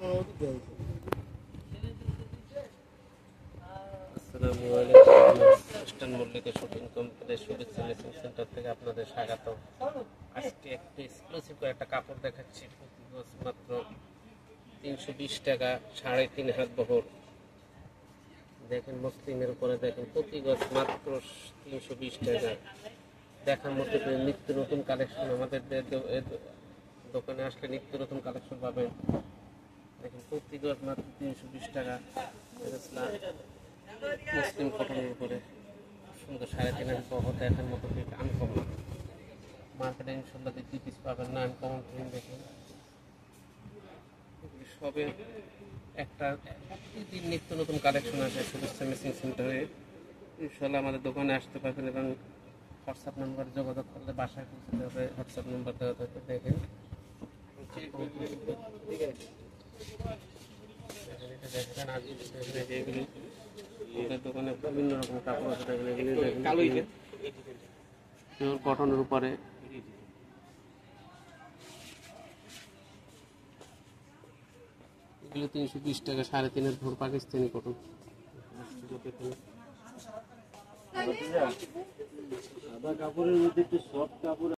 আসসালামু আলাইকুম। Eastern Mallika shopping complex শুভেচ্ছা মেশিন সেন্টার থেকে আপনাদের স্বাগত। আজকে একটু এক্সক্লুসিভ করে একটা কাপড় দেখাচ্ছি। প্রতি গজ মাত্র 320 টাকা, 3.5 হাত বহর। দেখেন মুসলিমের উপরে দেখেন প্রতি গজ মাত্র 320 টাকা। দেখার মতো নিত্য নতুন কালেকশন আমাদের দোকানে আসলে নিত্য নতুন কালেকশন পাবেন। দেখেন প্রতি গজ মাত্র 320 টাকা। মুসলিম কটনের উপরে সুন্দর 3.5 হাত বহর। দেখার মতো আনকমন, মার্কেটে ইনশাল্লাহ 2 পিস পাবেন না। আনকমন প্রিন্ট দেখেন, সবে একটা প্রতিদিন নিত্য নতুন কালেকশন আসে শুভেচ্ছা মেশিন সেন্টারে। ইনশাল্লাহ আমাদের দোকানে আসতে পারবেন এবং হোয়াটসঅ্যাপ নাম্বারে যোগাযোগ করলে বাসায় পৌঁছতে হবে। হোয়াটসঅ্যাপ নাম্বার দেওয়া থাকবে। দেখেন এগুলি আমাদের দোকানে বিভিন্ন রকম কাপড় আছে। দেখেন এগুলি পিওর কটনের উপরে। এগুলো 320 টাকা, 3.5 হাত ভোর পাকিস্তানি কটন। সাদা কাপড়ের মধ্যে একটু সফট কাপড়